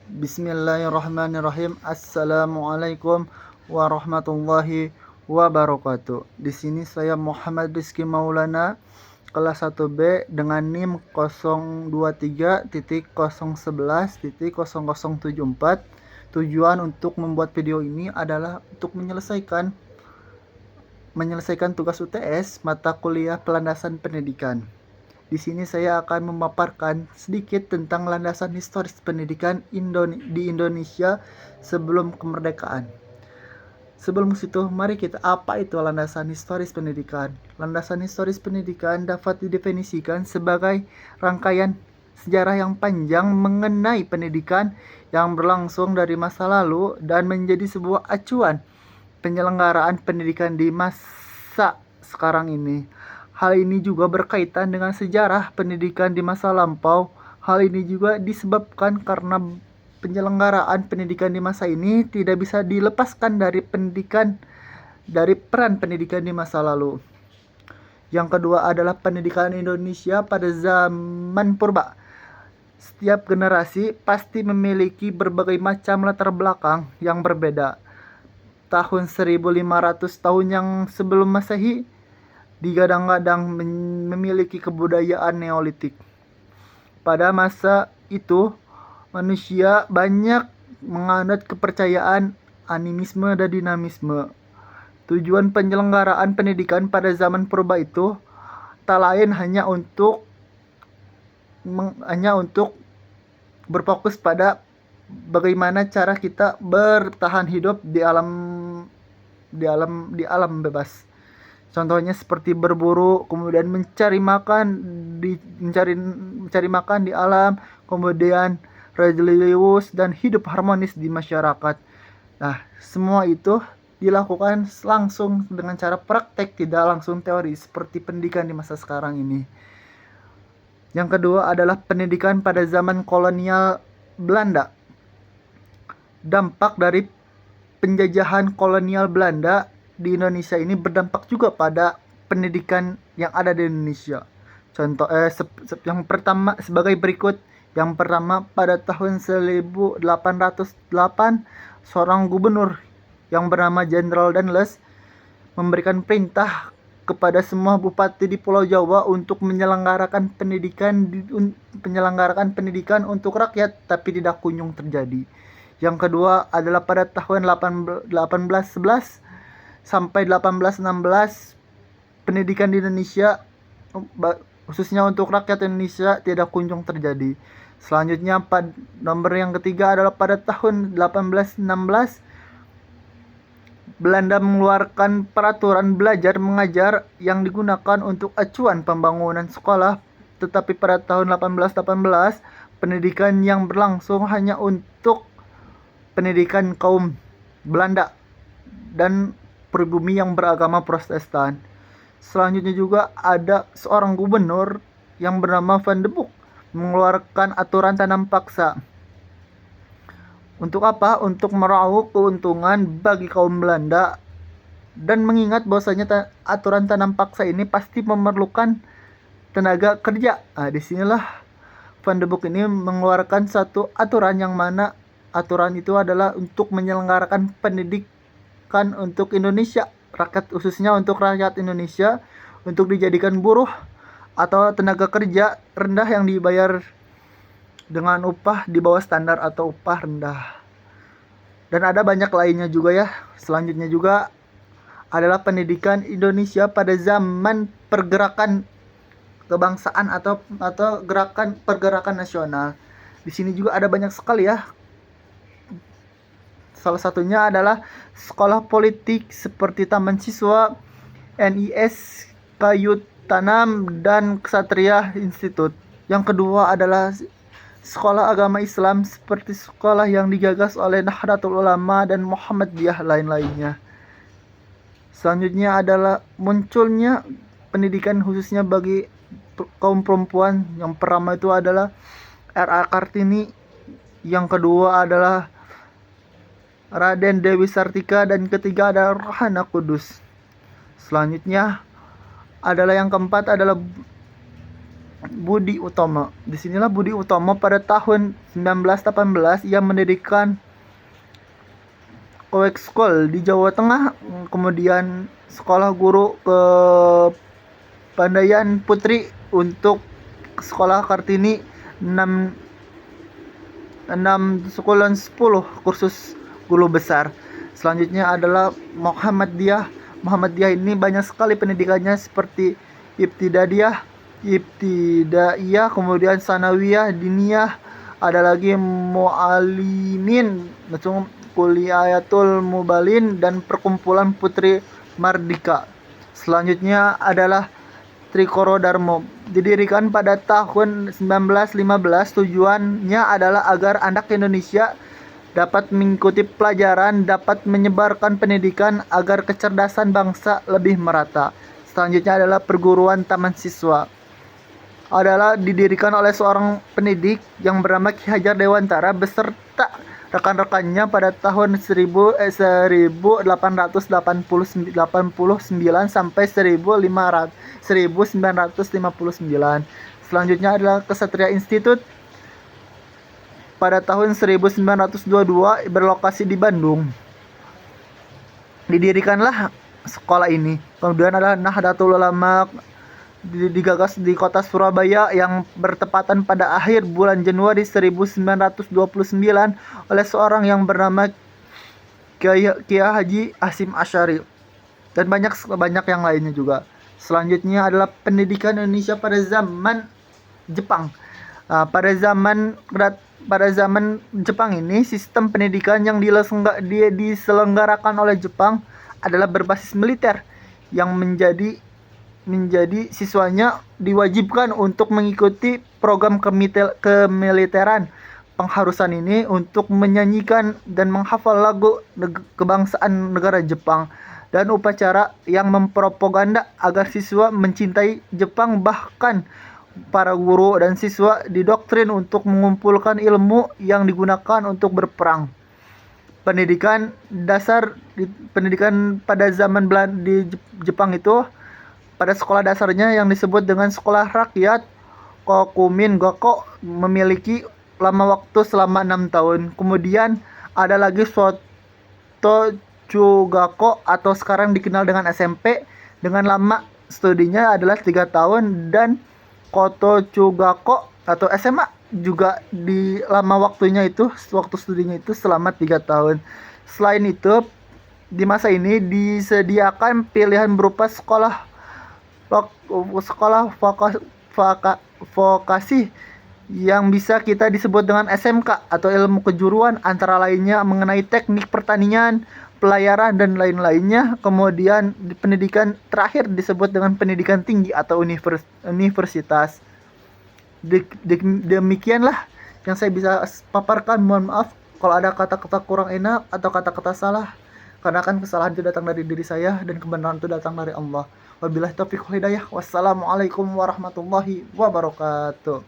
Bismillahirrahmanirrahim. Assalamualaikum warahmatullahi wabarakatuh. Di sini saya Muhammad Rizky Maulana, kelas 1B dengan NIM 023.011.0074. Tujuan untuk membuat video ini adalah untuk menyelesaikan tugas UTS mata kuliah Landasan Pendidikan. Di sini saya akan memaparkan sedikit tentang landasan historis pendidikan di Indonesia sebelum kemerdekaan. Sebelum situ, mari kita apa itu landasan historis pendidikan? Landasan historis pendidikan dapat didefinisikan sebagai rangkaian sejarah yang panjang mengenai pendidikan yang berlangsung dari masa lalu dan menjadi sebuah acuan penyelenggaraan pendidikan di masa sekarang ini. Hal ini juga berkaitan dengan sejarah pendidikan di masa lampau. Hal ini juga disebabkan karena penyelenggaraan pendidikan di masa ini tidak bisa dilepaskan dari peran pendidikan di masa lalu. Yang kedua adalah pendidikan Indonesia pada zaman purba. Setiap generasi pasti memiliki berbagai macam latar belakang yang berbeda. Tahun 1500 tahun yang sebelum Masehi digadang-gadang memiliki kebudayaan Neolitik. Pada masa itu, manusia banyak menganut kepercayaan animisme dan dinamisme. Tujuan penyelenggaraan pendidikan pada zaman purba itu tak lain hanya untuk berfokus pada bagaimana cara kita bertahan hidup di alam bebas. Contohnya seperti berburu, kemudian mencari makan di alam, kemudian religius dan hidup harmonis di masyarakat. Nah, semua itu dilakukan langsung dengan cara praktek, tidak langsung teori seperti pendidikan di masa sekarang ini. Yang kedua adalah pendidikan pada zaman kolonial Belanda. Dampak dari penjajahan kolonial Belanda di Indonesia ini berdampak juga pada pendidikan yang ada di Indonesia. Contoh yang pertama sebagai berikut. Yang pertama, pada tahun 1808 seorang gubernur yang bernama Jenderal Danles memberikan perintah kepada semua bupati di Pulau Jawa untuk menyelenggarakan pendidikan untuk rakyat, tapi tidak kunjung terjadi. Yang kedua adalah pada tahun 1811 sampai 1816 pendidikan di Indonesia khususnya untuk rakyat Indonesia tidak kunjung terjadi. Selanjutnya nomor yang ketiga adalah pada tahun 1816 Belanda mengeluarkan peraturan belajar mengajar yang digunakan untuk acuan pembangunan sekolah, tetapi pada tahun 1818 pendidikan yang berlangsung hanya untuk pendidikan kaum Belanda dan pribumi yang beragama Protestan. Selanjutnya juga ada seorang gubernur yang bernama Van de Boek mengeluarkan aturan tanam paksa. Untuk apa? Untuk meraup keuntungan bagi kaum Belanda dan mengingat bahwasanya aturan tanam paksa ini pasti memerlukan tenaga kerja. Nah, disinilah Van de Boek ini mengeluarkan satu aturan yang mana aturan itu adalah untuk menyelenggarakan pendidikan untuk Indonesia, khususnya untuk rakyat Indonesia, untuk dijadikan buruh atau tenaga kerja rendah yang dibayar dengan upah di bawah standar atau upah rendah. Dan ada banyak lainnya juga ya. Selanjutnya juga adalah pendidikan Indonesia pada zaman pergerakan kebangsaan atau pergerakan nasional. Di sini juga ada banyak sekali ya. Salah satunya adalah sekolah politik seperti Taman Siswa, NIS, Kayu Tanam, dan Ksatria Institute. Yang kedua adalah sekolah agama Islam seperti sekolah yang digagas oleh Nahdlatul Ulama dan Muhammadiyah lain-lainnya. Selanjutnya adalah munculnya pendidikan khususnya bagi kaum perempuan. Yang pertama itu adalah R.A. Kartini, yang kedua adalah Raden Dewi Sartika, dan ketiga adalah Rohana Kudus. Selanjutnya adalah yang keempat adalah Budi Utomo. Disinilah Budi Utomo pada tahun 1918 ia mendirikan Koek School di Jawa Tengah, kemudian sekolah guru ke Pandayan Putri untuk sekolah Kartini 6 sekolah 10 kursus guru besar. Selanjutnya adalah Muhammadiyah. Muhammadiyah ini banyak sekali pendidikannya seperti ibtidaiyah, kemudian sanawiyah, diniyah, ada lagi mualimin, kuliayatul mubalin, dan perkumpulan putri mardika. Selanjutnya adalah Trikoro Darmo, didirikan pada tahun 1915. Tujuannya adalah agar anak Indonesia dapat mengikuti pelajaran, dapat menyebarkan pendidikan agar kecerdasan bangsa lebih merata. Selanjutnya adalah perguruan taman siswa. Adalah didirikan oleh seorang pendidik yang bernama Ki Hajar Dewantara beserta rekan-rekannya pada tahun 1889 sampai 1959. Selanjutnya adalah Kesatria Institute pada tahun 1922 berlokasi di Bandung. Didirikanlah sekolah ini. Kemudian adalah Nahdlatul Ulama digagas di kota Surabaya yang bertepatan pada akhir bulan Januari 1929 oleh seorang yang bernama Kiai Haji Hasyim Asy'ari, dan banyak yang lainnya juga. Selanjutnya adalah pendidikan Indonesia pada zaman Jepang. Pada zaman Jepang ini, sistem pendidikan yang diselenggarakan oleh Jepang adalah berbasis militer, yang menjadi siswanya diwajibkan untuk mengikuti program kemiliteran. Pengharusan ini untuk menyanyikan dan menghafal lagu kebangsaan negara Jepang, dan upacara yang mempropaganda agar siswa mencintai Jepang. Bahkan para guru dan siswa didoktrin untuk mengumpulkan ilmu yang digunakan untuk berperang. Pendidikan pada zaman Belanda di Jepang itu, pada sekolah dasarnya yang disebut dengan sekolah rakyat Kokumin Gakko memiliki lama waktu selama 6 tahun. Kemudian ada lagi Soto Chugakko atau sekarang dikenal dengan SMP dengan lama studinya adalah 3 tahun, dan Koto Chugakko atau SMA juga di lama waktu studinya itu selama 3 tahun. Selain itu, di masa ini disediakan pilihan berupa sekolah vokasi yang bisa kita disebut dengan SMK atau ilmu kejuruan, antara lainnya mengenai teknik pertanian, pelayaran, dan lain-lainnya. Kemudian pendidikan terakhir disebut dengan pendidikan tinggi atau universitas. Demikianlah yang saya bisa paparkan. Mohon maaf kalau ada kata-kata kurang enak atau kata-kata salah, karena kan kesalahan itu datang dari diri saya dan kebenaran itu datang dari Allah. Wabillahi taufiq wal hidayah. Wassalamualaikum warahmatullahi wabarakatuh.